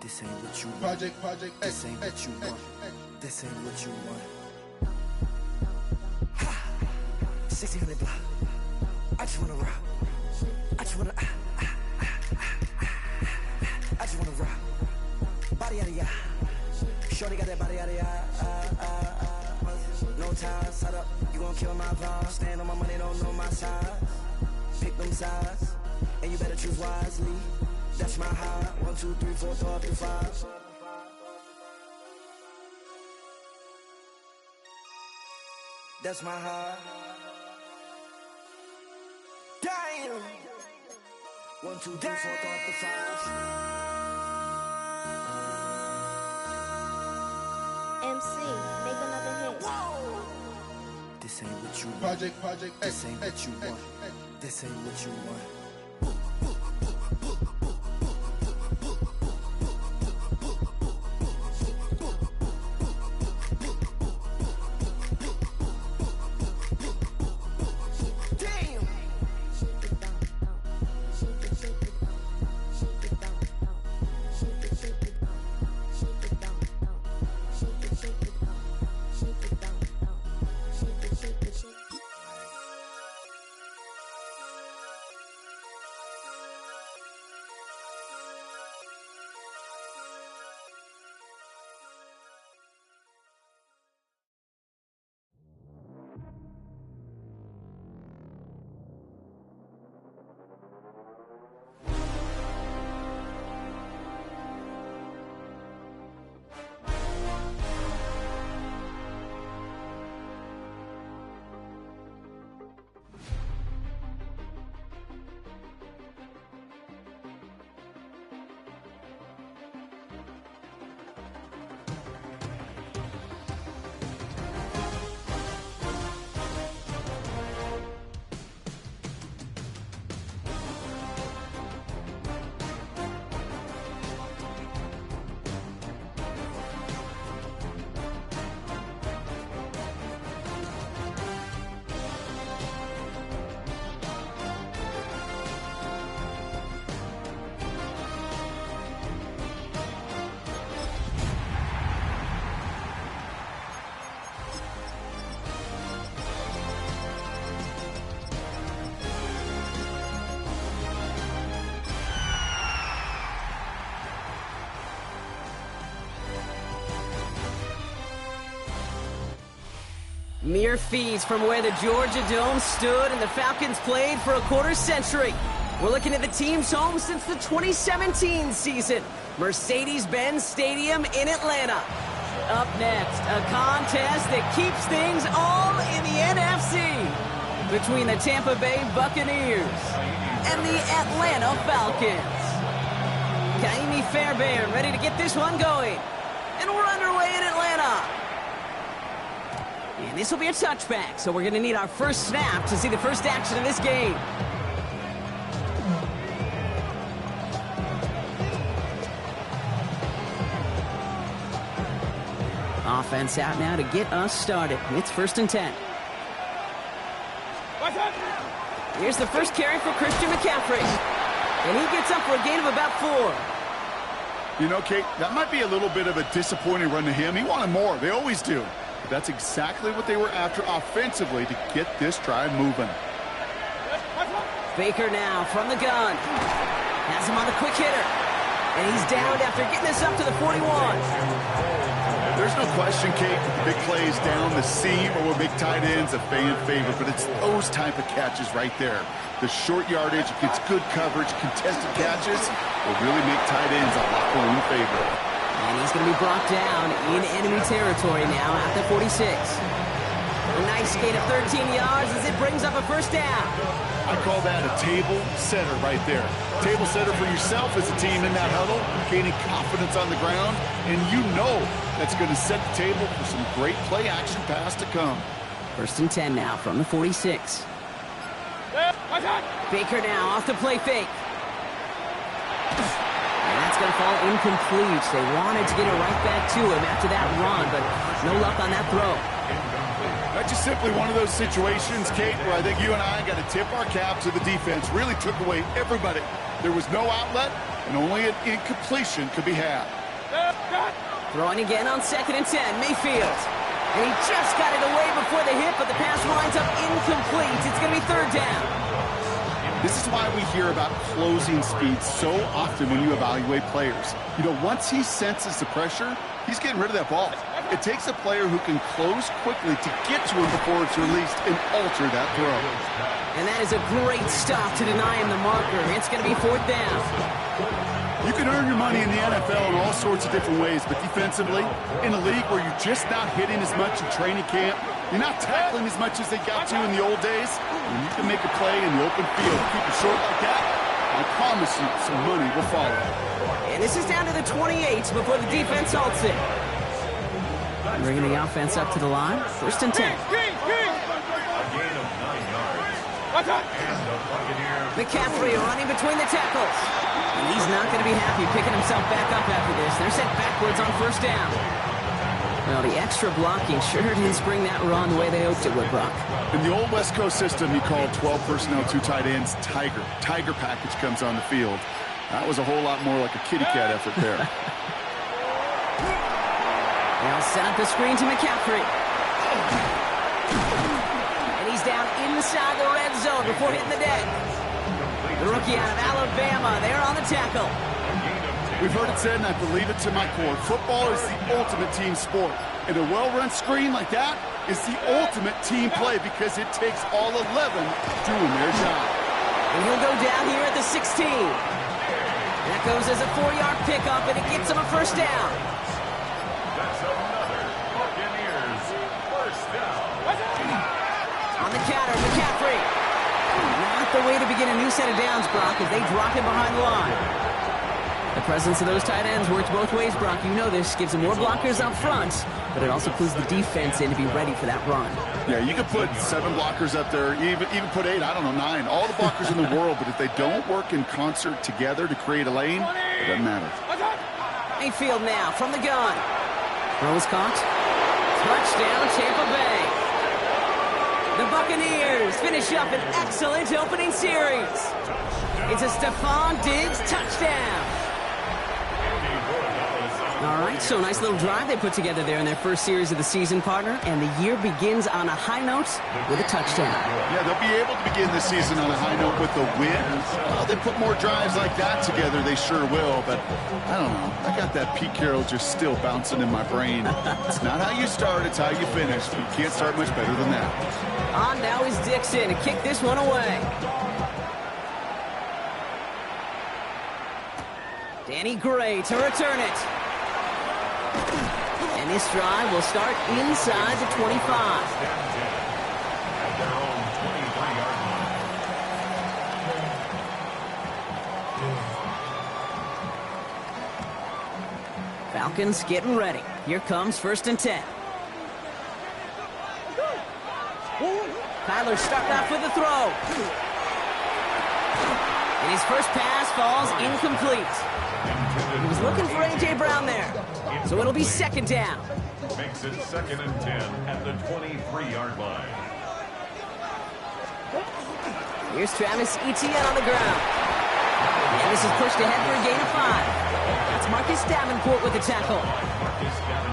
This ain't what you want. Project, This ain't what you want. This ain't what you want. 1600 block. I just wanna rock. I just wanna. I just wanna rock. Body out of ya. Shorty got that body out of ya. No time, set up. You gon' kill my vibe. Stand on my money, don't know my size. Pick them sides, and you better choose wisely. That's my high. 1, 2, 3, 4, throw up to 5. That's my high. Damn. 1, 2, 3, 4, throw up to 5. MC, make another hit. Whoa. This ain't what you want. Project, This ain't what you want. This ain't what you want. Mere feet from where the Georgia Dome stood and the Falcons played for a quarter century. We're looking at the team's home since the 2017 season, Mercedes-Benz Stadium in Atlanta. Up next, a contest that keeps things all in the NFC between the Tampa Bay Buccaneers and the Atlanta Falcons. Kaimi Fairbairn ready to get this one going. And we're underway in Atlanta. And this will be a touchback, so we're going to need our first snap to see the first action of this game. Offense out now to get us started. It's 1st and 10. Here's the first carry for Christian McCaffrey. And he gets up for a gain of about 4. You know, Kate, that might be a little bit of a disappointing run to him. He wanted more. They always do. But that's exactly what they were after offensively to get this drive moving. Baker now from the gun. Has him on the quick hitter. And he's downed after getting this up to the 41. There's no question, Kate, the big plays down the seam or with big tight ends, a fan favorite, but it's those type of catches right there. The short yardage against good coverage, contested catches will really make tight ends a lot more in favor. And he's going to be brought down in enemy territory now at the 46. A nice gain of 13 yards as it brings up a first down. I call that a table setter right there. Table setter for yourself as a team in that huddle, gaining confidence on the ground, and you know that's going to set the table for some great play action pass to come. 1st and 10 now from the 46. Baker now off the play fake. And that's going to fall incomplete. They wanted to get it right back to him after that run, but no luck on that throw. That's just simply one of those situations, Kate, where I think you and I got to tip our cap to the defense. Really took away everybody. There was no outlet, and only an incompletion could be had. Throwing again on 2nd and 10, Mayfield. And he just got it away before the hit, but the pass winds up incomplete. It's going to be 3rd down. This is why we hear about closing speed so often when you evaluate players. You know, once he senses the pressure, he's getting rid of that ball. It takes a player who can close quickly to get to him before it's released and alter that throw. And that is a great stop to deny him the marker. It's going to be 4th down. You can earn your money in the NFL in all sorts of different ways, but defensively, in a league where you're just not hitting as much in training camp, you're not tackling as much as they got to in the old days, when you can make a play in the open field, keep it short like that, I promise you some money will follow. And this is down to the 28 before the defense halts it. Bringing the offense up to the line. 1st and 10. McCaffrey running between the tackles. And he's not going to be happy picking himself back up after this. They're sent backwards on 1st down. Well, the extra blocking sure didn't spring that run the way they hoped it would, Brock. In the old West Coast system, you called 12 personnel, 2 tight ends, Tiger. Tiger package comes on the field. That was a whole lot more like a kitty cat effort there. They'll set up the screen to McCaffrey. And he's down inside the red zone before hitting the deck. The rookie out of Alabama, they're on the tackle. We've heard it said, and I believe it to my core, football is the ultimate team sport. And a well-run screen like that is the ultimate team play because it takes all 11 doing their job. And he'll go down here at the 16. That goes as a 4-yard pickup, and it gets him a 1st down. That's another Buccaneers 1st down. On the counter, McCaffrey. Not the way to begin a new set of downs, Brock, as they drop him behind the line. The presence of those tight ends works both ways, Brock. You know this. Gives them more blockers up front, but it also clues the defense in to be ready for that run. Yeah, you could put 7 blockers up there, even put 8, I don't know, 9. All the blockers in the world, but if they don't work in concert together to create a lane, it doesn't matter. Mayfield now from the gun. Throws caught. Touchdown, Tampa Bay. The Buccaneers finish up an excellent opening series. It's a Stephon Diggs touchdown. All right, so nice little drive they put together there in their first series of the season, partner, and the year begins on a high note with a touchdown. Yeah, they'll be able to begin this season on a high note with a win. Well, they put more drives like that together, they sure will, but I don't know. I got that Pete Carroll just still bouncing in my brain. It's not how you start, it's how you finish. You can't start much better than that. On now is Dixon to kick this one away. Danny Gray to return it. And this drive will start inside the 25. Falcons getting ready. Here comes 1st and 10. Kyler starting off with a throw. And his first pass falls incomplete. He was looking for A.J. Brown there. So it'll be 2nd down. Makes it 2nd and 10 at the 23-yard line. Here's Travis Etienne on the ground. And this is pushed ahead for a gain of 5. That's Marcus Davenport with the tackle.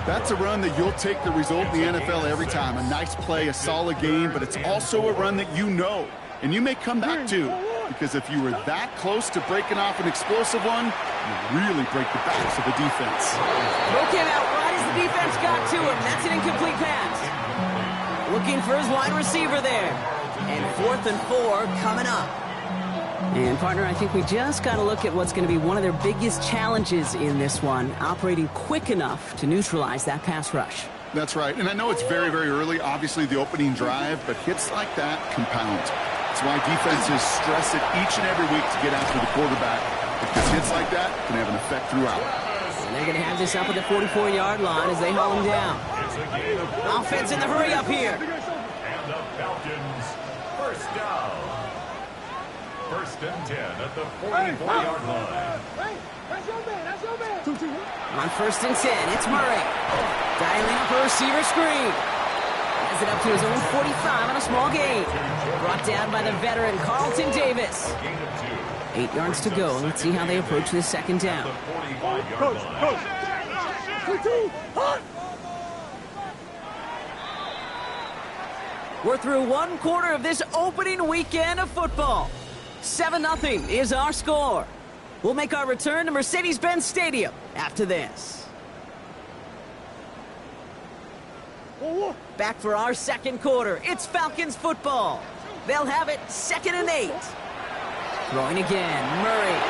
That's a run that you'll take the result in the NFL every time. A nice play, a solid game, but it's also a run that you know, and you may come back to. Because if you were that close to breaking off an explosive one, you really break the backs of the defense. Throw came out right as the defense got to him. That's an incomplete pass. Looking for his wide receiver there. And 4th and 4 coming up. And, partner, I think we just got to look at what's going to be one of their biggest challenges in this one, operating quick enough to neutralize that pass rush. That's right. And I know it's very, very early, obviously the opening drive, but hits like that compound. That's why defenses stress it each and every week to get after the quarterback, because hits like that can have an effect throughout. And they're going to have this up at the 44-yard line as they haul him down. Offense in the hurry up here. And the Falcons 1st down. 1st and 10 at the 44-yard line. On 1st and 10, it's Murray. Dialing up a receiver screen. Has it up to his own 45 on a small gain. Brought down by the veteran Carlton Davis. 8 yards to go. Let's see how they approach this second down. We're through one quarter of this opening weekend of football. 7-0 is our score. We'll make our return to Mercedes-Benz Stadium after this. Back for our second quarter. It's Falcons football. They'll have it 2nd and 8. Throwing again, Murray.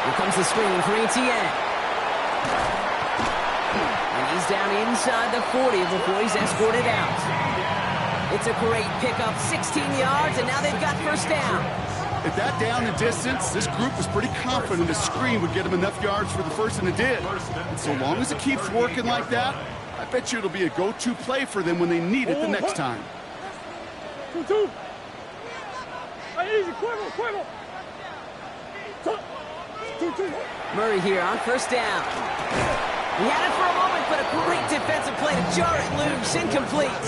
Here comes the screen for Etienne. And he's down inside the 40 before he's escorted out. It's a great pickup, 16 yards, and now they've got first down. At that down and distance, this group was pretty confident the screen would get them enough yards for the first, and it did. And so long as it keeps working like that, I bet you it'll be a go-to play for them when they need it the next time. Murray here on first down. He had it for a moment, but a great defensive play to jar it loose, incomplete.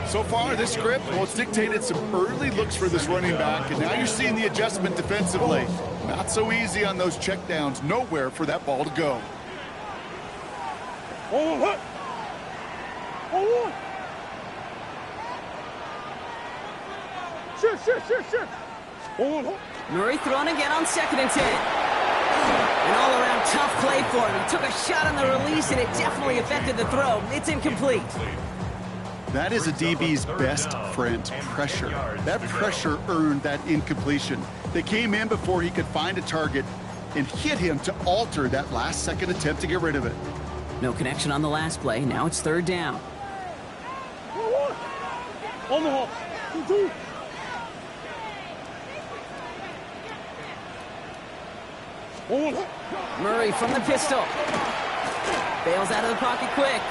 So far, this script, well, it's dictated some early looks for this running back, and now you're seeing the adjustment defensively. Not so easy on those checkdowns. Nowhere for that ball to go. Murray throwing again on 2nd and 10. An all-around tough play for him. He took a shot on the release, and it definitely affected the throw. It's incomplete. That is a DB's best friend, pressure. That pressure earned that incompletion. They came in before he could find a target and hit him to alter that last-second attempt to get rid of it. No connection on the last play. Now it's 3rd down. Murray from the pistol. Bails out of the pocket quick.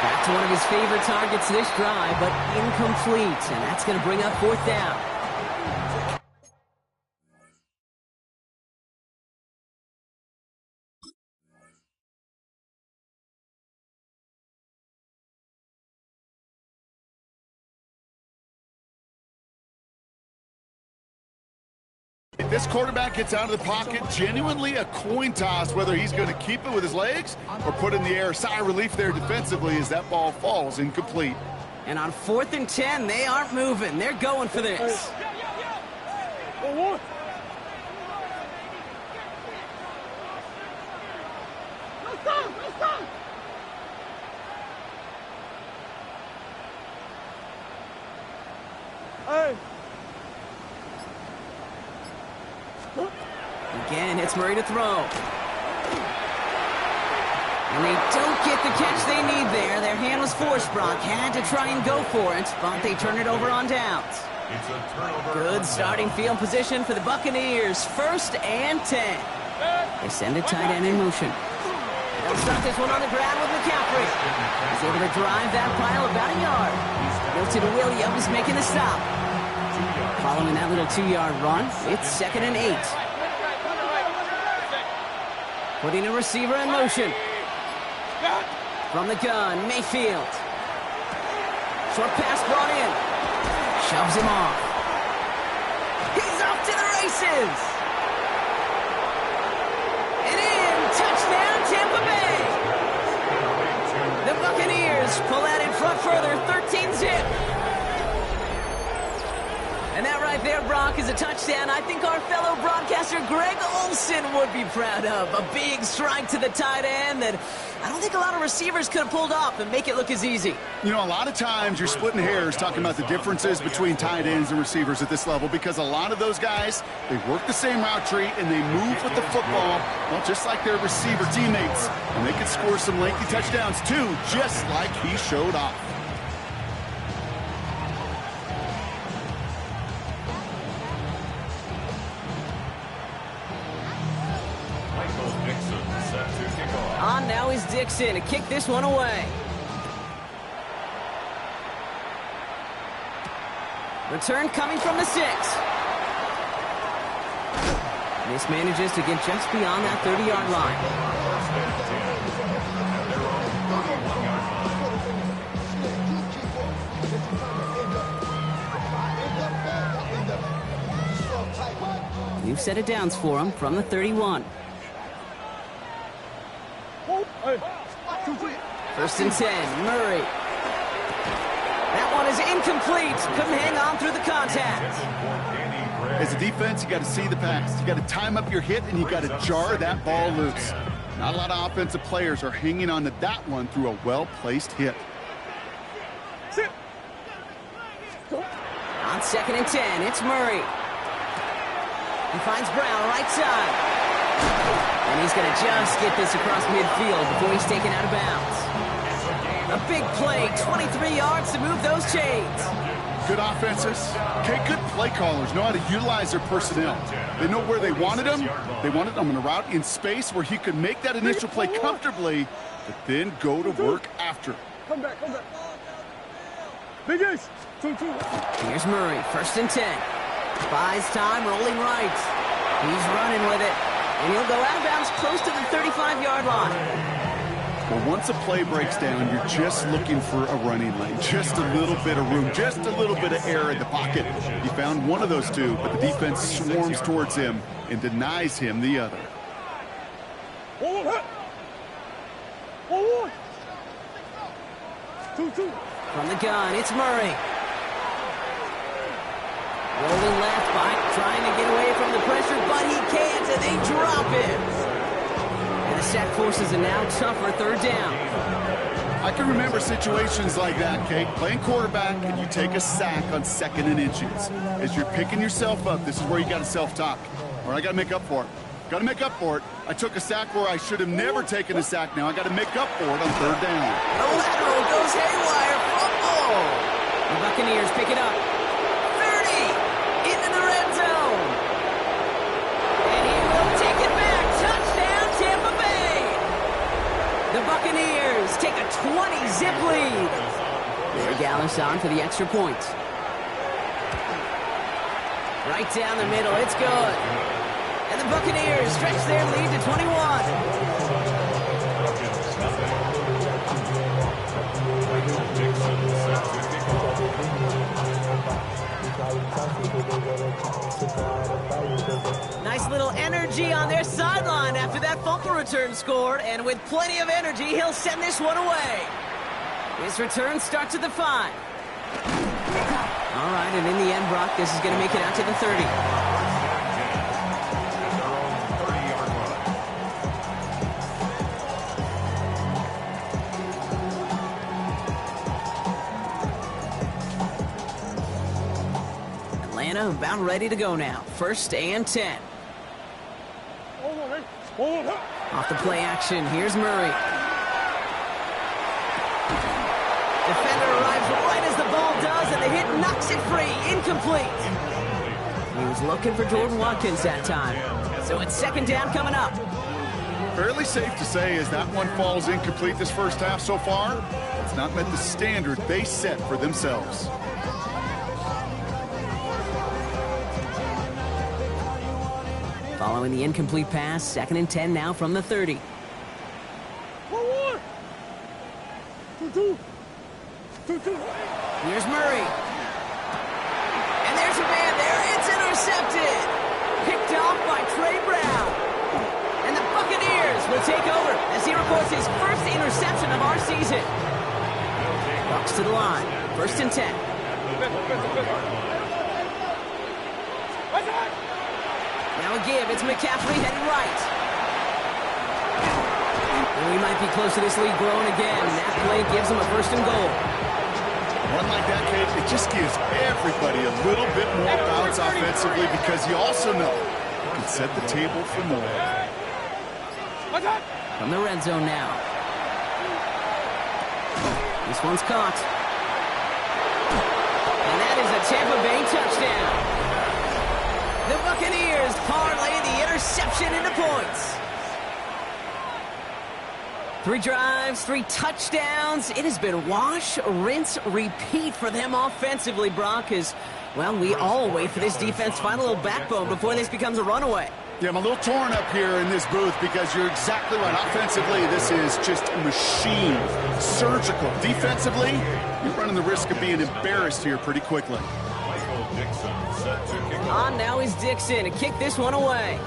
Back to one of his favorite targets this drive, but incomplete. And that's going to bring up 4th down. This quarterback gets out of the pocket, genuinely a coin toss whether he's going to keep it with his legs or put it in the air. Sigh of relief there defensively as that ball falls incomplete. And on 4th and 10, they aren't moving. They're going for this. Again, it's Murray to throw. And they don't get the catch they need there. Their hand was forced, Brock. Had to try and go for it, but they turn it over on downs. Good starting field position for the Buccaneers. 1st and 10. They send a tight end in motion. They'll start this one on the ground with McCaffrey. He's able to drive that pile about a yard. Milton Williams making the stop. Following that little 2-yard run, it's 2nd and 8. Putting a receiver in motion. From the gun, Mayfield. Short pass brought in. Shoves him off. He's off to the races. And in, touchdown Tampa Bay. The Buccaneers pull out in front further, 13-zip. And that right there, Brock, is a touchdown I think our fellow broadcaster Greg Olsen would be proud of. A big strike to the tight end that I don't think a lot of receivers could have pulled off and make it look as easy. You know, a lot of times you're splitting hairs talking about the differences between tight ends and receivers at this level because a lot of those guys, they work the same route tree and they move with the football, well, just like their receiver teammates. And they can score some lengthy touchdowns too, just like he showed off. On now is Dixon to kick this one away. Return coming from the 6. This manages to get just beyond that 30-yard line. set of downs for him from the 31. First and 10, Murray. That one is incomplete. Couldn't hang on through the contact. As a defense, you got to see the pass. You got to time up your hit, and you got to jar that ball loose. Not a lot of offensive players are hanging on to that one through a well-placed hit. On second and 10, it's Murray. He finds Brown right side. And he's going to just get this across midfield before he's taken out of bounds. A big play, 23 yards to move those chains. Good offenses. Okay, good play callers know how to utilize their personnel. They know where they wanted them. They wanted them on a route in space where he could make that initial play comfortably, but then go to work after. Come back. Big Ace. 2-2. Here's Murray, first and 10. Buys time, rolling right. He's running with it. And he'll go out of bounds close to the 35-yard line. Well, once a play breaks down, you're just looking for a running lane. Just a little bit of room, just a little bit of air in the pocket. He found one of those two, but the defense swarms towards him and denies him the other. From the gun, it's Murray. Rolling left, back, trying to get away from the pressure, but he can't, and they drop him. And the sack forces a now tougher third down. I can remember situations like that, Kate. Playing quarterback, and you take a sack on second and inches. As you're picking yourself up, this is where you got to self-talk. Or I got to make up for it. Got to make up for it. I took a sack where I should have never taken a sack. Now I got to make up for it on third down. The lateral goes haywire. Fumble. The Buccaneers pick it up. 30 into the red zone. And he will take it back. Touchdown, Tampa Bay. The Buccaneers take a 20-zip lead. There Gallus on for the extra point. Right down the middle. It's good. And the Buccaneers stretch their lead to 21. Nice little energy on their sideline after that fumble return scored, and with plenty of energy, he'll send this one away. His return starts at the 5. All right, and in the end, Brock, this is going to make it out to the 30. About ready to go now. First and 10. Off the play action, here's Murray. Defender arrives right as the ball does, and the hit knocks it free. Incomplete. He was looking for Jordan Watkins that time. So it's second down coming up. Fairly safe to say as that one falls incomplete this first half so far, it's not met the standard they set for themselves. Following the incomplete pass, second and 10 now from the 30. Here's Murray. And there's a man there. It's intercepted. Picked off by Trey Brown. And the Buccaneers will take over as he reports his first interception of our season. Walks to the line. First and 10. Now a give. It's McCaffrey heading right. And we might be close to this lead growing again. That play gives him a first and goal. One like that, Kate, it just gives everybody a little bit more bounce offensively because you also know you can set the table for more. From the red zone now. This one's caught. And that is a Tampa Bay touchdown. The Buccaneers parlay the interception into points. 3 drives, 3 touchdowns. It has been wash, rinse, repeat for them offensively, Brock, as, well, we all wait for this defense to find a little backbone before this becomes a runaway. Yeah, I'm a little torn up here in this booth because you're exactly right. Offensively, this is just a machine. Surgical. Defensively, you're running the risk of being embarrassed here pretty quickly. Dixon set to kick off. On now is Dixon to kick this one away.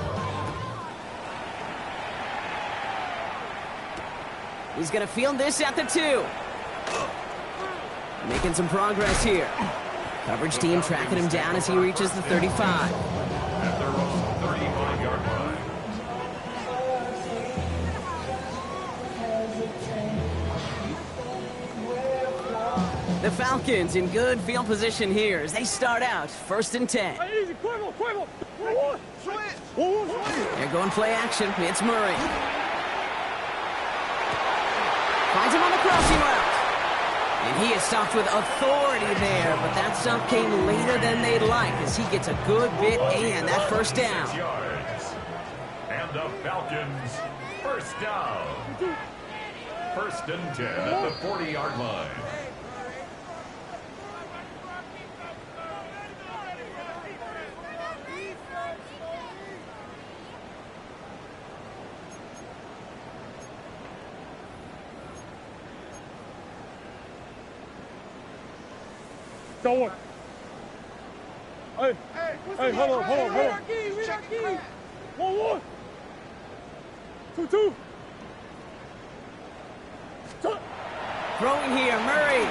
He's going to field this at the 2. Making some progress here. Coverage team tracking him down as he reaches the 35. At their own 35-yard line. The Falcons in good field position here as they start out 1st and 10. Hey, easy, Quavo, Quavo. 1-1. Switch. They're going play action. It's Murray. Finds him on the crossing route. And he is stopped with authority there, but that stop came later than they'd like as he gets a good bit and that first down. 6 yards. And the Falcons, first down. 1st and 10 at the 40-yard line. Go on. Hey, hold on. 1-1. 2-2. Throwing here, Murray.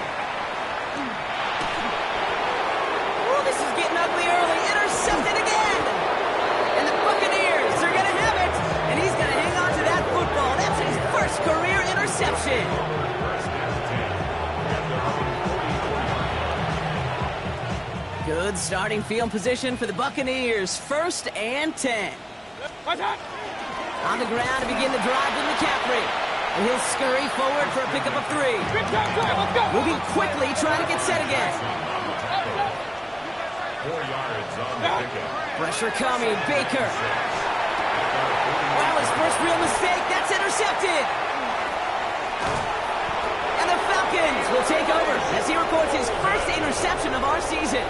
Oh, this is getting ugly early. Intercepted again. And the Buccaneers are going to have it. And he's going to hang on to that football. That's his first career interception. Good starting field position for the Buccaneers. 1st and 10. On the ground to begin the drive with McCaffrey. And he'll scurry forward for a pickup of 3. Moving quickly, trying to get set again. 4 yards on the pickup. Pressure coming, Baker. Wow, his first real mistake. That's intercepted. And the Falcons will take over as he records his first interception of our season.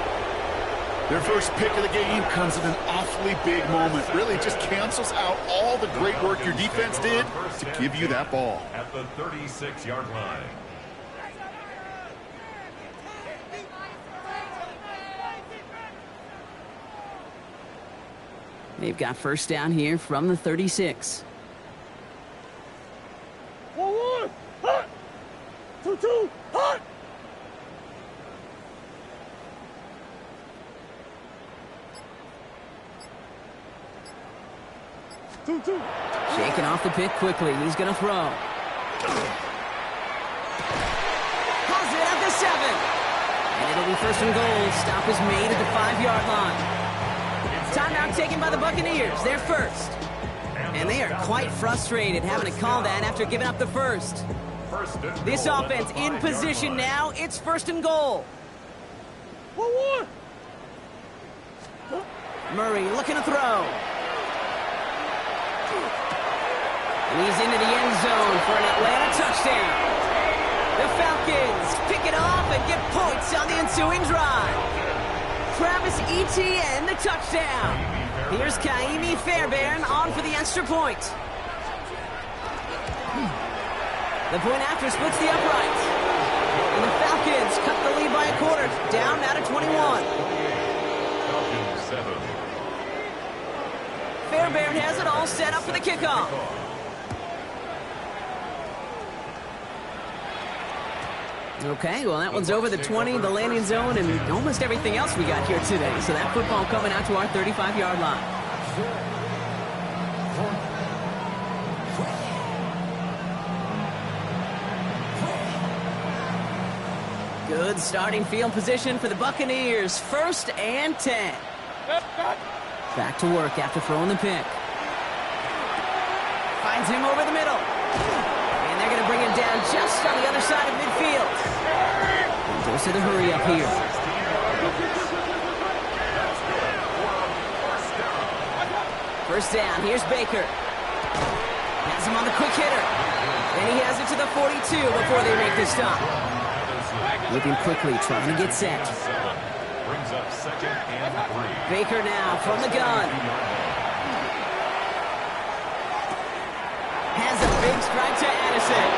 Their first pick of the game comes at an awfully big moment. Really just cancels out all the great work your defense did to give you that ball. At the 36-yard line. They've got first down here from the 36. 1-1. Hot. 2-2. Hot. 2-2. Shaking off the pick quickly. He's going to throw. Has it at the 7. And it'll be 1st and goal. Stop is made at the 5-yard line. Timeout taken by the Buccaneers. They're first. And they are quite frustrated having to call that after giving up the first. This offense in position now. It's 1st and goal. 1-1. Murray looking to throw. And he's into the end zone for an Atlanta touchdown. The Falcons pick it off and get points on the ensuing drive. Travis Etienne, the touchdown. Here's Kaimi Fairbairn on for the extra point. The point after splits the uprights. And the Falcons cut the lead by a quarter, down now to 21. Falcons 7. Fairbairn has it all set up for the kickoff. Okay, well, that one's over the 20, the landing zone, and almost everything else we got here today. So that football coming out to our 35-yard line. Good starting field position for the Buccaneers. 1st and 10. Back to work after throwing the pick. Finds him over the middle. And they're going to bring him down just on the other side of midfield. And goes to the hurry up here. First down. Here's Baker. Has him on the quick hitter. And he has it to the 42 before they make the stop. Looking quickly, trying to get set. Brings up 2nd and 3. Baker now from the gun. Has a big strike to Addison.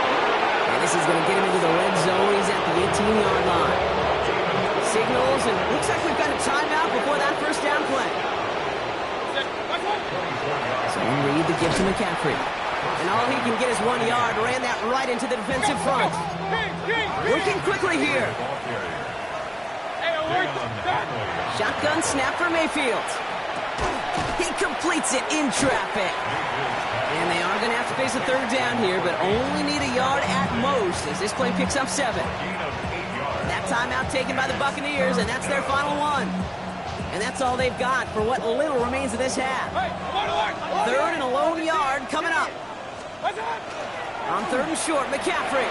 And this is going to get him into the red zone. He's at the 18-yard line. signals, and looks like we've got a timeout before that first down play. So Reed the gift to McCaffrey. And all he can get is 1 yard. Ran that right into the defensive front. Working quickly here. Shotgun snap for Mayfield. He completes it in traffic. And they are going to have to face a third down here, but only need a yard at most as this play picks up 7. That timeout taken by the Buccaneers, and that's their final one. And that's all they've got for what little remains of this half. Third and a lone yard coming up. On third and short, McCaffrey.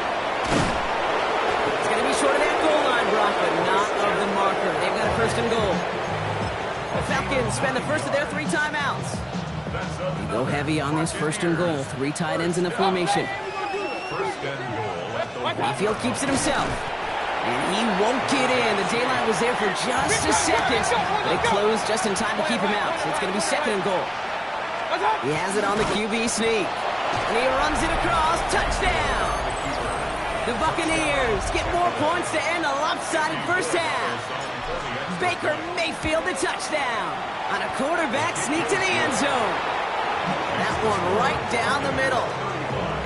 It's going to be short of that goal line, Brock, but not of the marker. They've got a first and goal. The Falcons spend the first of their 3 timeouts. They go heavy on this first and goal. 3 tight ends in the formation. Mayfield keeps it himself. And he won't get in. The daylight was there for just a second. But it closed just in time to keep him out. So it's going to be second and goal. He has it on the QB sneak. And he runs it across. Touchdown! The Buccaneers get more points to end a lopsided first half. Baker Mayfield the touchdown on a quarterback sneak to the end zone. That one right down the middle.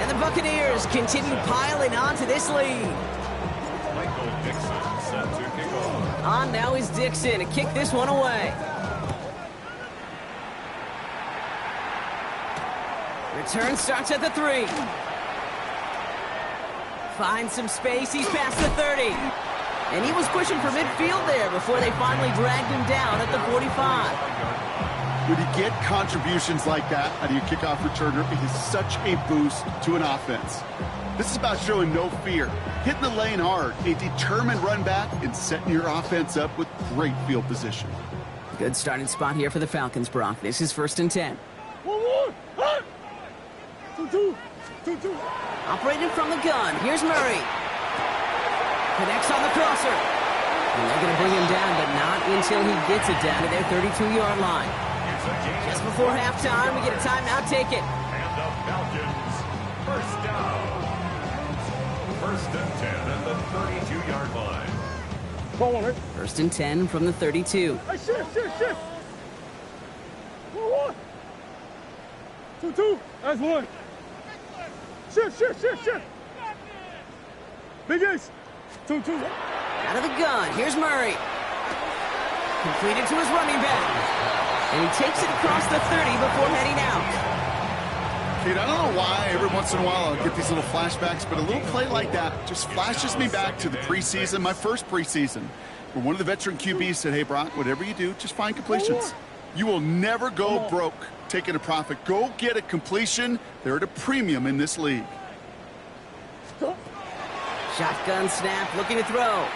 And the Buccaneers continue piling on to this lead. On now is Dixon to kick this one away. Return starts at the 3. Finds some space. He's past the 30. And he was pushing for midfield there before they finally dragged him down at the 45. When you get contributions like that out of your kickoff returner, it is such a boost to an offense. This is about showing no fear, hitting the lane hard, a determined run back, and setting your offense up with great field position. Good starting spot here for the Falcons, Brock. This is first and 10. 2-2. Operated from the gun. Here's Murray. Connects on the crosser. And they're going to bring him down, but not until he gets it down to their 32-yard line. Just before halftime, we get a timeout taken. And the Falcons, first down. First and 10 at the 32-yard line. Ball on it. First and 10 from the 32. Hey, shift. 1-1. 2-2. That's 1. Shift. Big Ace. 2-2. Out of the gun. Here's Murray. Completed to his running back. And he takes it across the 30 before heading out. Kate, I don't know why every once in a while I'll get these little flashbacks, but a little play like that just flashes me back to the preseason, my first preseason, where one of the veteran QBs said, hey, Brock, whatever you do, just find completions. You will never go broke taking a profit. Go get a completion. They're at a premium in this league. Shotgun snap, looking to throw.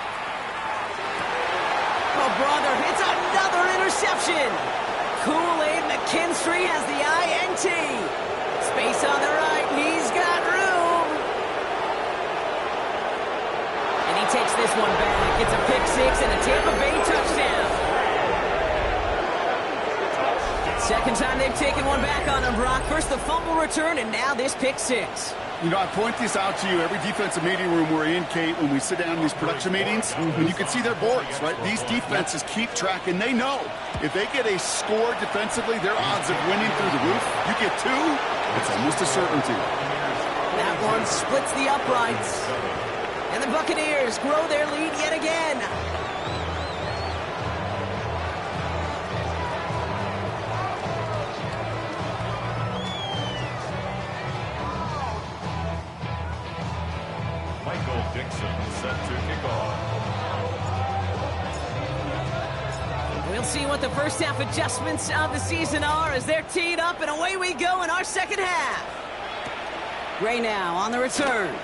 Oh, brother, it's another interception. Kool-Aid McKinstry has the INT. Space on the right, he's got room. And he takes this one back. It's a pick 6 and a Tampa Bay touchdown. Second time they've taken one back on him, Brock. First the fumble return, and now this pick 6. You know, I point this out to you every defensive meeting room we're in, Kate, when we sit down in these production meetings, and you can see their boards, right? These defenses keep track, and they know if they get a score defensively, their odds of winning through the roof. You get 2, it's almost a certainty. That one splits the uprights. And the Buccaneers grow their lead yet again. Dixon set to kick off. We'll see what the first half adjustments of the season are as they're teed up, and away we go in our second half. Gray now on the return.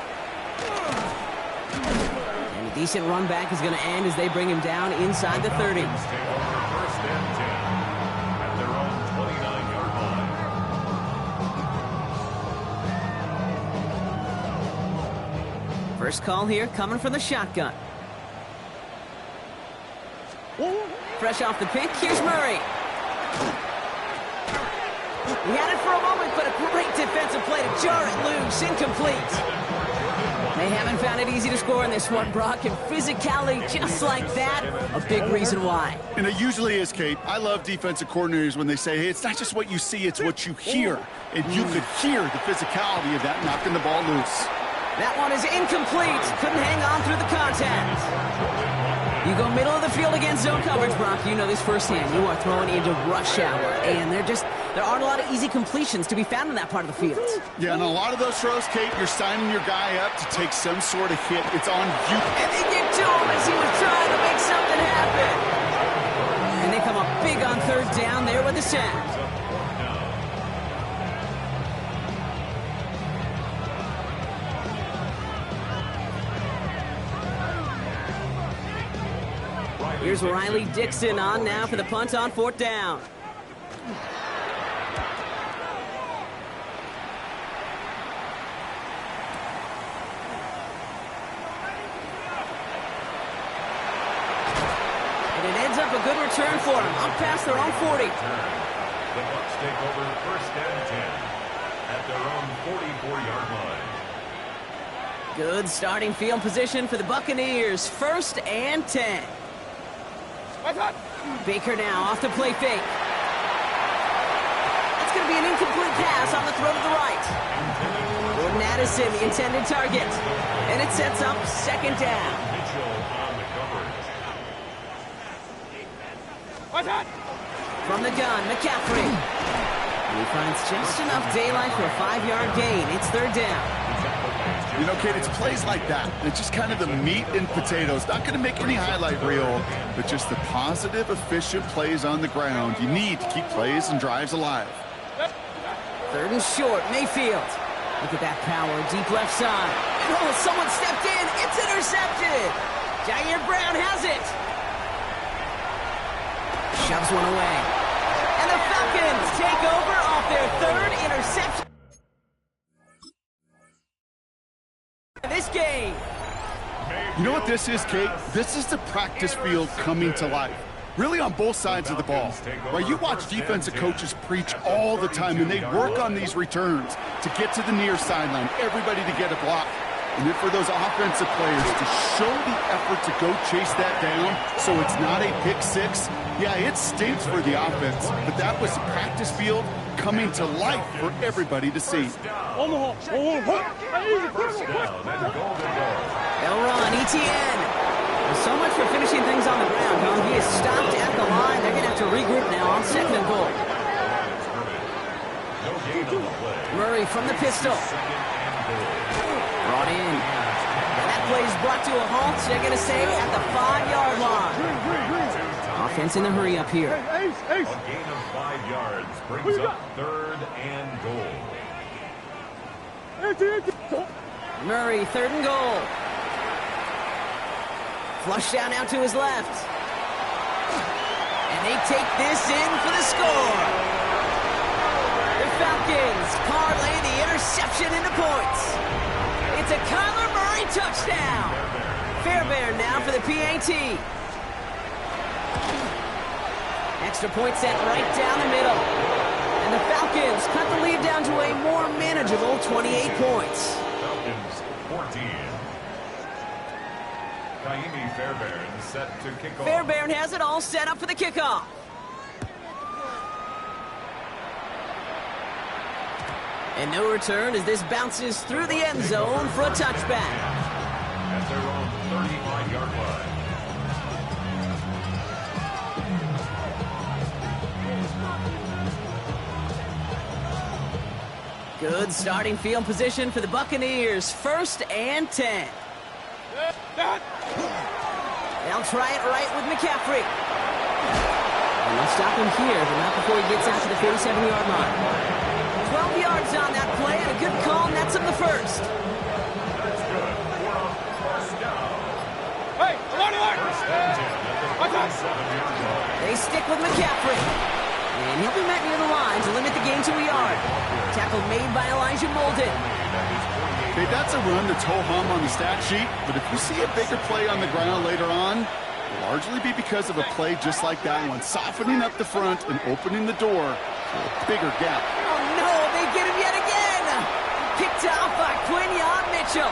And a decent run back is going to end as they bring him down inside the 30. First and 10 at their own 29-yard line. First call here coming from the shotgun. Fresh off the pick, here's Murray. He had it for a moment, but a great defensive play to jar it loose. Incomplete. They haven't found it easy to score in this one, Brock, and physicality just like that, a big reason why. And it usually is, Kate. I love defensive coordinators when they say, hey, it's not just what you see, it's what you hear. And you could hear the physicality of that knocking the ball loose. That one is incomplete. Couldn't hang on through the contact. You go middle of the field against zone coverage, Brock. You know this firsthand. You are throwing into rush hour, and there aren't a lot of easy completions to be found in that part of the field. Yeah, and a lot of those throws, Kate, you're signing your guy up to take some sort of hit. It's on you. And they get to him as he was trying to make something happen. And they come up big on third down there with the sack. Here's Riley Dixon on now for the punt on fourth down. And it ends up a good return for them, up past their own 40. The Bucs take over first and 10 at their own 44-yard line. Good starting field position for the Buccaneers, first and 10. Baker now off the play fake. That's going to be an incomplete pass on the throw to the right. Jordan Addison, the intended target. And it sets up second down. Mitchell on the coverage. From the gun, McCaffrey. He finds just enough daylight for a 5-yard gain. It's third down. You know, Kate, it's plays like that. It's just kind of the meat and potatoes. Not going to make any highlight reel, but just the positive, efficient plays on the ground. You need to keep plays and drives alive. Third and short, Mayfield. Look at that power, deep left side. And oh, someone stepped in. It's intercepted. Jair Brown has it. Shoves one away. And the Falcons take over off their third interception. This game. You know what this is, Kate? This is the practice field coming to life. Really on both sides of the ball. Right, you watch defensive coaches preach all the time, and they work on these returns to get to the near sideline, everybody to get a block. And then for those offensive players to show the effort to go chase that down so it's not a pick six, yeah, it stinks for the offense. But that was the practice field coming to life for everybody to see. First down and goal to go. They'll run, ETN. So much for finishing things on the ground, huh? He is stopped at the line. They're going to have to regroup now on second and goal. No gain on the play. Murray from the pistol. Brought in. And that play is brought to a halt. They're going to stay at the 5-yard line. Offense in the hurry up here. A gain of 5 yards brings up third and goal. Murray, third and goal. Flush down out to his left. And they take this in for the score. The Falcons parlay the interception into points. It's a Kyler Murray touchdown. Fairbairn now for the PAT. Extra point set right down the middle. And the Falcons cut the lead down to a more manageable 28 points. Falcons 14. Kaimi Fairbairn set to kick off. Fairbairn has it all set up for the kickoff. And no return as this bounces through the end zone for a touchback. At their own 35-yard line. Good starting field position for the Buccaneers. First and 10. They'll try it right with McCaffrey. And they'll stop him here, but not before he gets out to the 47-yard line. 12 yards on that play, and a good call nets him the first. That's good. We're on first down. Hey, alert, alert! First and 10 at the 47-yard line. They stick with McCaffrey. And he'll be met near the line to limit the gain to a yard. Tackle made by Elijah Molden. Okay, that's a run that's ho-hum on the stat sheet, but if you see a bigger play on the ground later on, it'll largely be because of a play just like that one, softening up the front and opening the door for a bigger gap. Oh no, they get him yet again! Picked off by Quinyon Mitchell.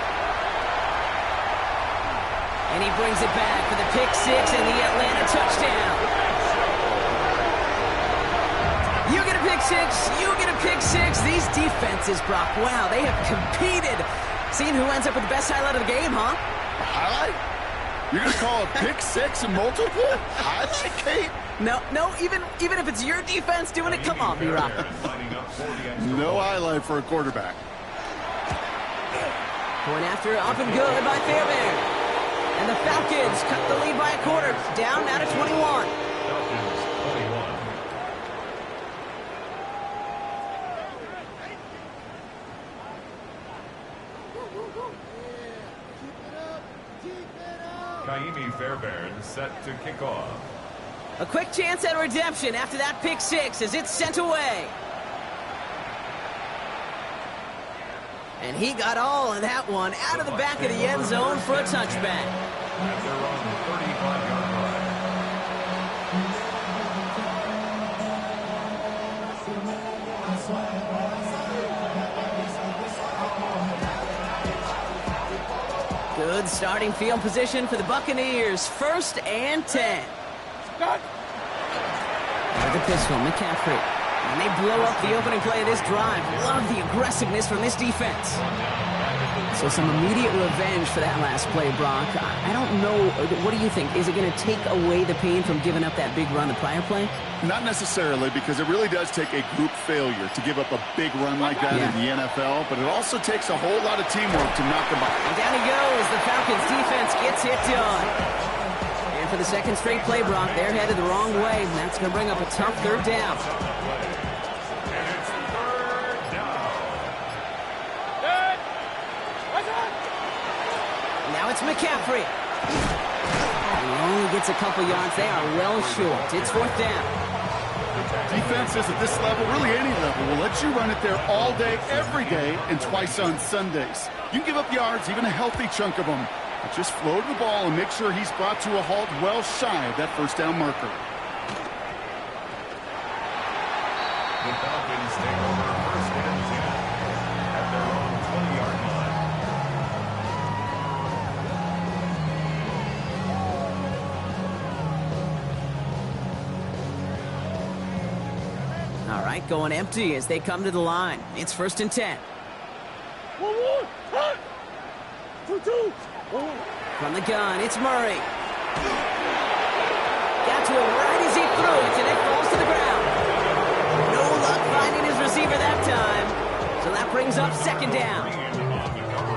And he brings it back for the pick six and the Atlanta touchdown. You get a pick six, you get a pick six. These defenses, Brock, wow, they have competed. Seeing who ends up with the best highlight of the game, huh? Highlight? You're going to call a pick six and multiple? Highlight, Kate? No, even if it's your defense doing it, come on, B-Rock. No highlight for a quarterback. Going after up and good by Fairbairn. And the Falcons cut the lead by a quarter, down now to 21. Falcons 21. Kaimi Fairbairn set to kick off. A quick chance at redemption after that pick six as it's sent away. And he got all of that one out of the back of the end zone for a touchback. At their own 35-yard line. Good starting field position for the Buccaneers. 1st and 10. With the pistol, McCaffrey. And they blow up the opening play of this drive. Love the aggressiveness from this defense. So some immediate revenge for that last play, Brock. I don't know. What do you think? Is it going to take away the pain from giving up that big run the prior play? Not necessarily, because it really does take a group failure to give up a big run like that in the NFL, but it also takes a whole lot of teamwork to knock them out. And down he goes. The Falcons defense gets it done. And for the second straight play, Brock, they're headed the wrong way, and that's going to bring up a tough 3rd down. And it's 3rd down. Now it's McCaffrey. He only gets a couple yards. They are well short. It's 4th down. Defenses at this level, really any level, will let you run it there all day, every day, and twice on Sundays. You can give up yards, even a healthy chunk of them. But just float the ball and make sure he's brought to a halt well shy of that 1st down marker. The Falcons take over 1st and 10 at their own 20-yard line. All right, going empty as they come to the line. It's 1st and 10. 2-2. From the gun, it's Murray. Got to him right as he threw it, and it falls to the ground. No luck finding his receiver that time. So that brings up 2nd down.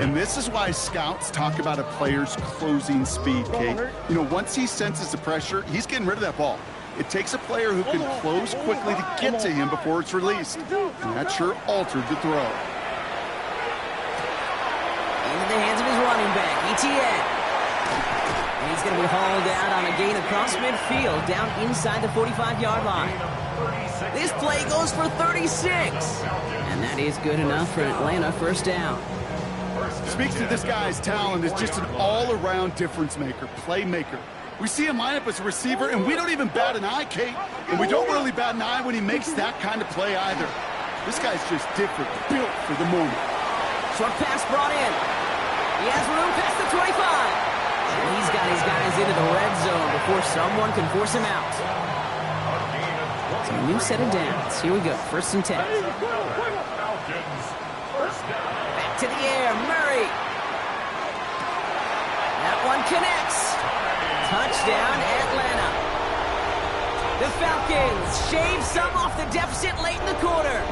And this is why scouts talk about a player's closing speed, Kate. You know, once he senses the pressure, he's getting rid of that ball. It takes a player who can close quickly to get to him before it's released. And that sure altered the throw. Into the hands of his running back, ETN. And he's going to be hauled out on a gain across midfield, down inside the 45-yard line. This play goes for 36. And that is good enough for Atlanta 1st down. Speaks to this guy's talent as just an all-around difference maker, playmaker. We see him line up as a receiver, and we don't even bat an eye, Kate. And we don't really bat an eye when he makes that kind of play either. This guy's just different, built for the moment. Short pass brought in. He has room past the 25. And he's got his guys into the red zone before someone can force him out. So a new set of downs. Here we go. 1st and 10. Back to the air. Murray. That one connects. Touchdown, Atlanta. The Falcons shave some off the deficit late in the quarter.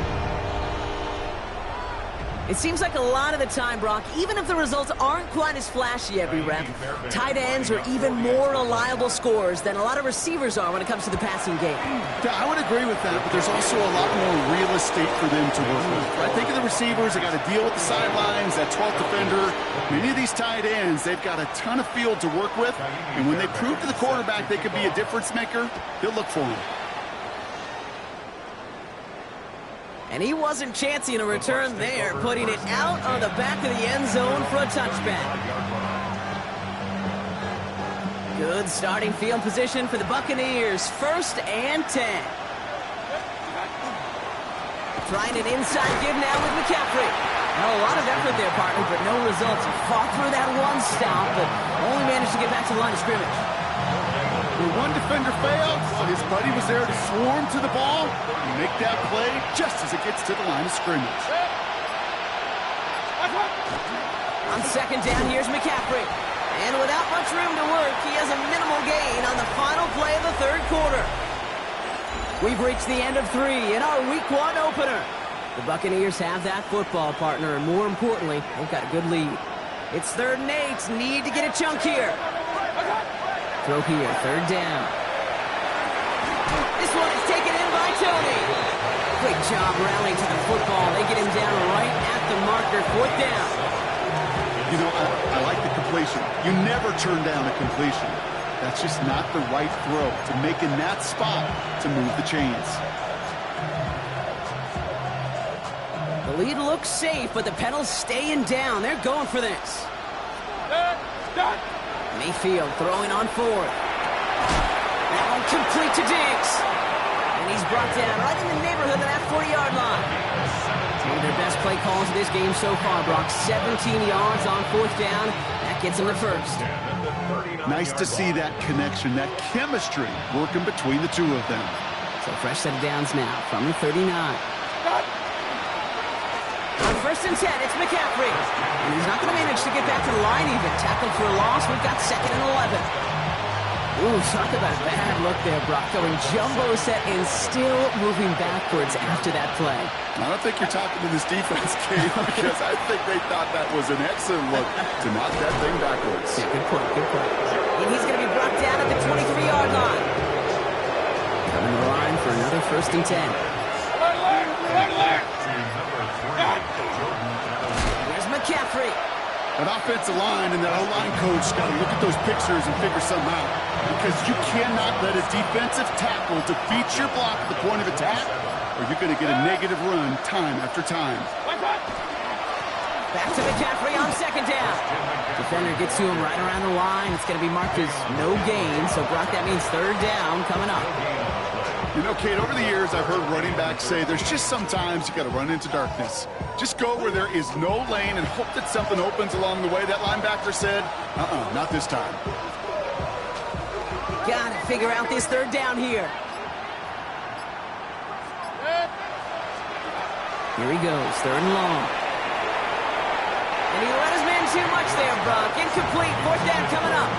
It seems like a lot of the time, Brock, even if the results aren't quite as flashy every rep, tight ends are even more reliable scorers than a lot of receivers are when it comes to the passing game. Yeah, I would agree with that, but there's also a lot more real estate for them to work with. I think of the receivers, they got to deal with the sidelines, that 12th defender. Many of these tight ends, they've got a ton of field to work with, and when they prove to the quarterback they could be a difference maker, he'll look for him. And he wasn't chancing a return there, putting it out on the back of the end zone for a touchback. Good starting field position for the Buccaneers. 1st and 10. Trying an inside give now with McCaffrey. a lot of effort there, partner, but no results. He fought through that one stop, but only managed to get back to the line of scrimmage. When one defender failed, well, his buddy was there to swarm to the ball and make that play just as it gets to the line of scrimmage. On second down, here's McCaffrey. And without much room to work, he has a minimal gain on the final play of the third quarter. We've reached the end of 3 in our Week 1 opener. The Buccaneers have that football, partner, and more importantly, they've got a good lead. It's 3rd and 8. Need to get a chunk here. Throw here, 3rd down. This one is taken in by Tony. Quick job rallying to the football. They get him down right at the marker, 4th down. You know, I like the completion. You never turn down a completion. That's just not the right throw to make in that spot to move the chains. The lead looks safe, but the pedals staying down. They're going for this. Mayfield throwing on 4th. That one complete to Diggs. And he's brought down right in the neighborhood of that 40-yard line. One of their best play calls of this game so far, Brock. 17 yards on 4th down. That gets them the first. Nice to see that connection, that chemistry working between the two of them. So fresh set of downs now from the 39. On 1st and 10, it's McCaffrey. And he's not going to manage to get back to the line even. Tackled for a loss. We've got 2nd and 11. Ooh, talk about a bad look there, Brock. Going jumbo set and still moving backwards after that play. I don't think you're talking to this defense, Kate, because I think they thought that was an excellent look to knock that thing backwards. Yeah, good point, good point. And he's going to be brought down at the 23-yard line. Coming to the line for another 1st and 10. Here's McCaffrey. That offensive line and that O-line coach got to look at those pictures and figure something out. Because you cannot let a defensive tackle defeat your block at the point of attack, or you're going to get a negative run time after time. Back to McCaffrey on 2nd down. Defender gets to him right around the line. It's going to be marked as no gain. So, Brock, that means 3rd down coming up. You know, Kate, over the years, I've heard running backs say there's just sometimes you got to run into darkness. Just go where there is no lane and hope that something opens along the way. That linebacker said, not this time. Got to figure out this 3rd down here. Here he goes, 3rd and long. And he let his man too much there, Brock. Incomplete, 4th down coming up.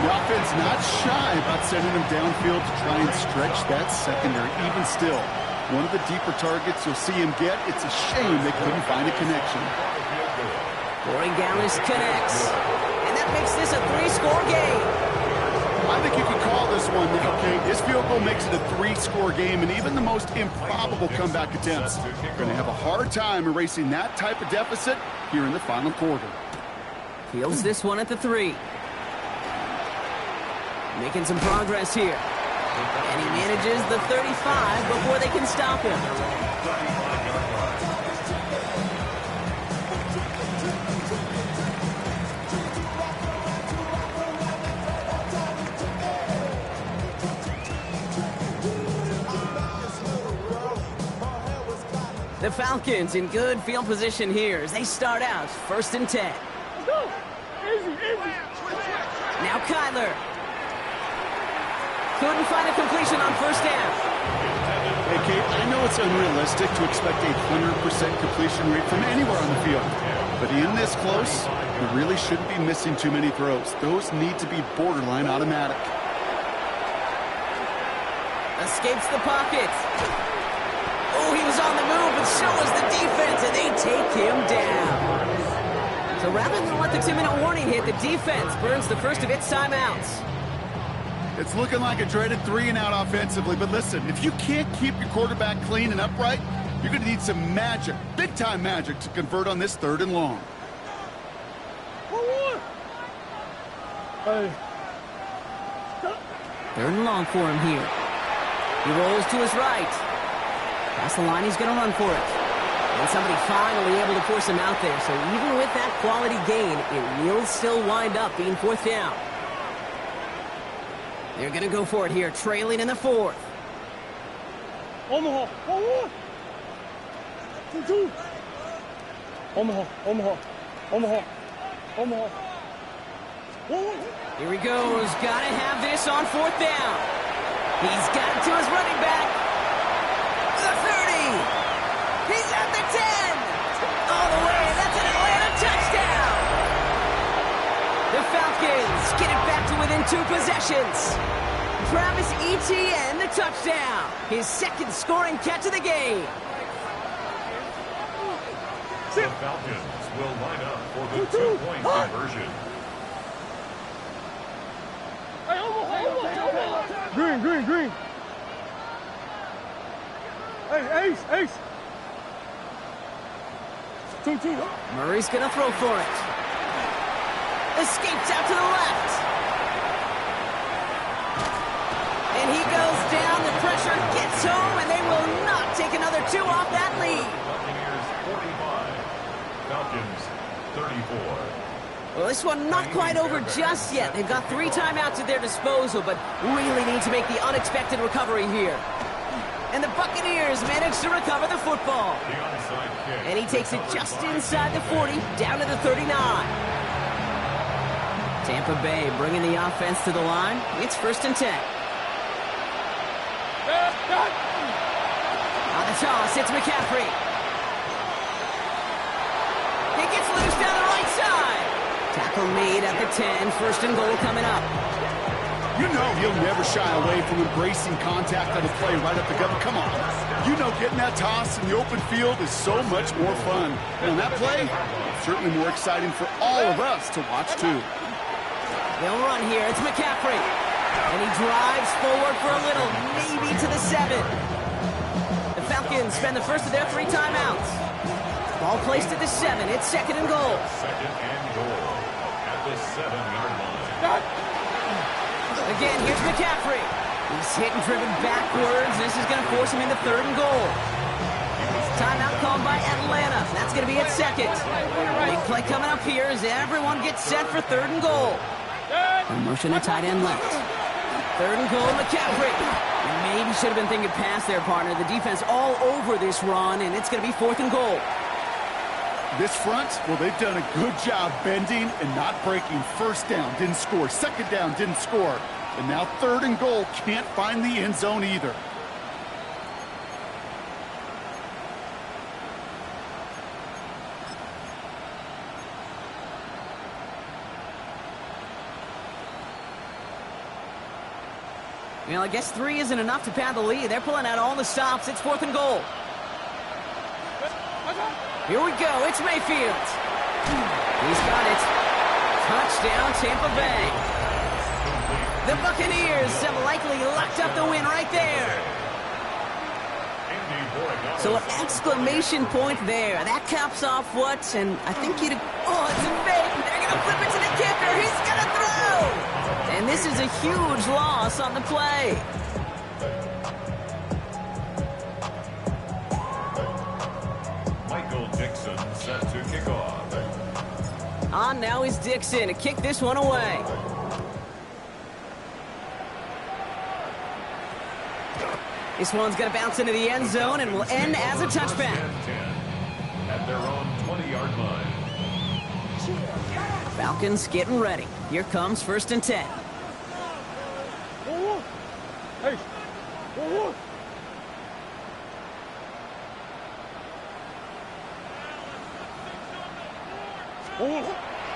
The offense not shy about sending him downfield to try and stretch that secondary. Even still, one of the deeper targets you'll see him get. It's a shame they couldn't find a connection. Corey Gallis connects. And that makes this a 3-score game. I think you can call this one now, Kate. This field goal makes it a 3-score game, and even the most improbable comeback attempts are going to have a hard time erasing that type of deficit here in the final quarter. Fields this one at the 3. Making some progress here. And he manages the 35 before they can stop him. The Falcons in good field position here as they start out 1st and 10. Let's go. Easy, easy. Now Kyler. Couldn't find a completion on 1st down. Hey, Kate, I know it's unrealistic to expect a 100% completion rate from anywhere on the field. But in this close, you really shouldn't be missing too many throws. Those need to be borderline automatic. Escapes the pocket. Oh, he was on the move, but so was the defense, and they take him down. So rather than let the 2-minute warning hit, the defense burns the first of its timeouts. It's looking like a dreaded 3-and-out offensively, but listen, if you can't keep your quarterback clean and upright, you're going to need some magic, big-time magic, to convert on this 3rd and long. Hey. 3rd and long for him here. He rolls to his right. Past the line, he's going to run for it. And somebody finally able to force him out there. So even with that quality gain, it will still wind up being 4th down. They're going to go for it here, trailing in the 4th. Omaha. 1-1. 2-2. Here he goes. Gotta have this on 4th down. He's got it to his running back. The 30. He's at the 10. All the way. That's an Atlanta touchdown. The Falcons get it back to within 2 possessions. Travis Etienne, the touchdown. His 2nd scoring catch of the game. The Falcons will line up for the 2-point conversion. Green. Hey, Ace. 2. Murray's gonna throw for it. Escapes out to the left. And he goes down. The pressure gets home, and they will not take another 2 off that lead. Buccaneers 45, Falcons 34. Well, this one not quite over just yet. They've got 3 timeouts at their disposal, but really need to make the unexpected recovery here. And the Buccaneers manage to recover the football. The onside kick. And he takes it just inside the 40, down to the 39. Tampa Bay bringing the offense to the line. It's 1st and 10. On the toss, it's McCaffrey. He gets loose down the right side. Tackle made at the 10. 1st and goal coming up. You know he'll never shy away from embracing contact on the play right up the gut. Come on. You know getting that toss in the open field is so much more fun. And on that play, it's certainly more exciting for all of us to watch, too. They'll run here. It's McCaffrey. And he drives forward for a little, maybe to the 7. The Falcons spend the first of their 3 timeouts. Ball placed at the 7. It's 2nd and goal. 2nd and goal at the 7-yard line. Again, here's McCaffrey. He's hit and driven backwards. This is going to force him into 3rd and goal. Timeout called by Atlanta. That's going to be at 2nd. Big play coming up here as everyone gets set for 3rd and goal. Motion to tight end left. 3rd and goal, McCaffrey. Maybe should have been thinking pass there, partner. The defense all over this run, and it's going to be 4th and goal. This front, well, they've done a good job bending and not breaking. 1st down, didn't score. 2nd down, didn't score. And now 3rd and goal, can't find the end zone either. Well, I guess 3 isn't enough to pad the lead. They're pulling out all the stops. It's 4th and goal. Here we go. It's Mayfield. He's got it. Touchdown, Tampa Bay. The Buccaneers have likely locked up the win right there. So an exclamation point there. That caps off what? And I think he'd... Oh, it's a fake. They're going to flip it to the kicker. He's going to throw. And this is a huge loss on the play. Michael Dixon set to kick off. On now is Dixon to kick this one away. This one's going to bounce into the end zone and will end as a touchback. At their own 20-yard line. Falcons getting ready. Here comes 1st and 10. Hey.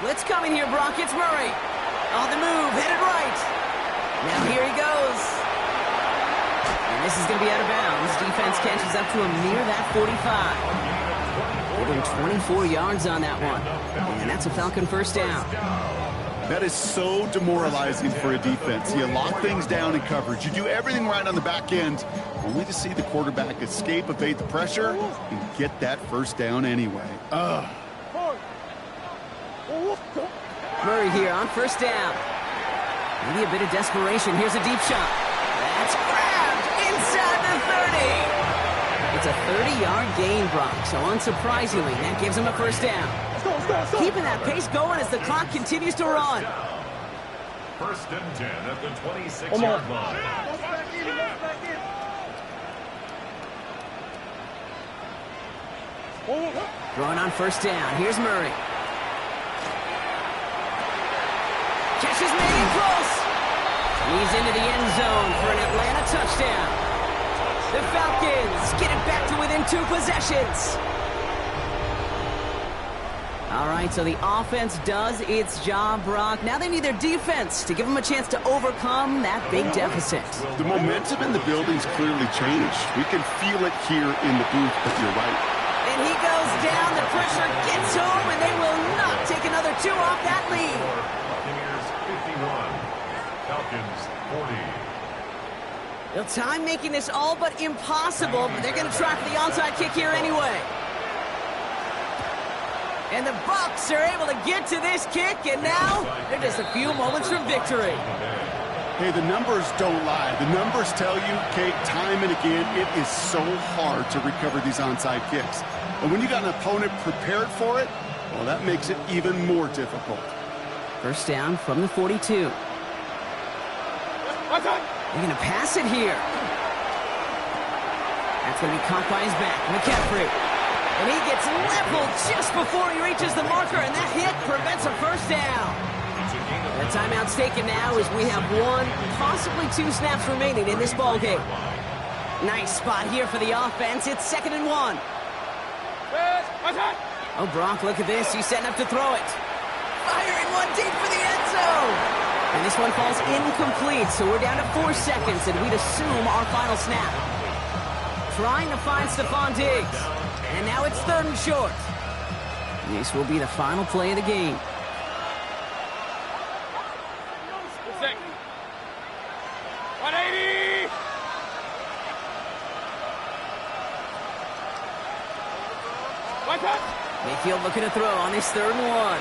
Blitz coming here, Brock. It's Murray. On the move, headed right. Now here he goes. And this is going to be out of bounds. Defense catches up to him near that 45. Within 24 yards on that one. And that's a Falcon 1st down. That is so demoralizing for a defense. You lock things down in coverage. You do everything right on the back end, only to see the quarterback escape, evade the pressure, and get that 1st down anyway. Ugh. Murray here on 1st down. Maybe a bit of desperation. Here's a deep shot. That's grabbed inside the 30. It's a 30-yard gain, Brock. So unsurprisingly, that gives him a 1st down. Keeping that pace going as the clock continues to run. 1st and 10 at the 26-yard line. Throwing on first down. Here's Murray. Catch is made in close. He's into the end zone for an Atlanta touchdown. The Falcons get it back to within 2 possessions. All right, so the offense does its job, Brock. Now they need their defense to give them a chance to overcome that big deficit. The momentum in the building's clearly changed. We can feel it here in the booth, but you're right. And he goes down, the pressure gets home, and they will not take another 2 off that lead. Buccaneers 51, Falcons 40. Well, time making this all but impossible, but they're going to try for the onside kick here anyway. And the Bucs are able to get to this kick, and now they're just a few moments from victory. Hey, the numbers don't lie. The numbers tell you, Kate, time and again, it is so hard to recover these onside kicks. And when you got an opponent prepared for it, well, that makes it even more difficult. First down from the 42. They're going to pass it here. That's going to be caught by his back, McCaffrey. And he gets leveled just before he reaches the marker, and that hit prevents a first down. The timeout's taken now as we have 1, possibly 2 snaps remaining in this ballgame. Nice spot here for the offense. It's 2nd and 1. Oh, Brock, look at this. He's setting up to throw it. Firing one deep for the end zone. And this one falls incomplete, so we're down to 4 seconds, and we'd assume our final snap. Trying to find Stephon Diggs. And now it's 3rd and short. This will be the final play of the game. Mayfield looking to throw on his 3rd and 1.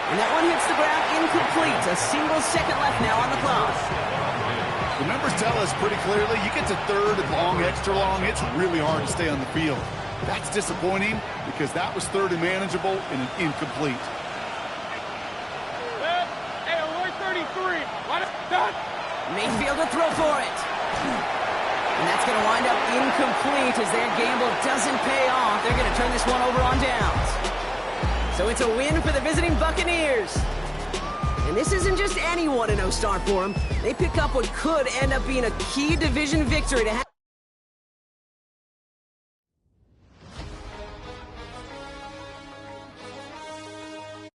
And that one hits the ground incomplete. A single second left now on the clock. The numbers tell us pretty clearly, you get to 3rd and long, extra long, it's really hard to stay on the field. That's disappointing because that was 3rd and manageable and an incomplete. Hey, we're 33. Mayfield to throw for it. And that's going to wind up incomplete as their gamble doesn't pay off. They're going to turn this one over on downs. So it's a win for the visiting Buccaneers. And this isn't just any 1-0 start for them. They pick up what could end up being a key division victory to have.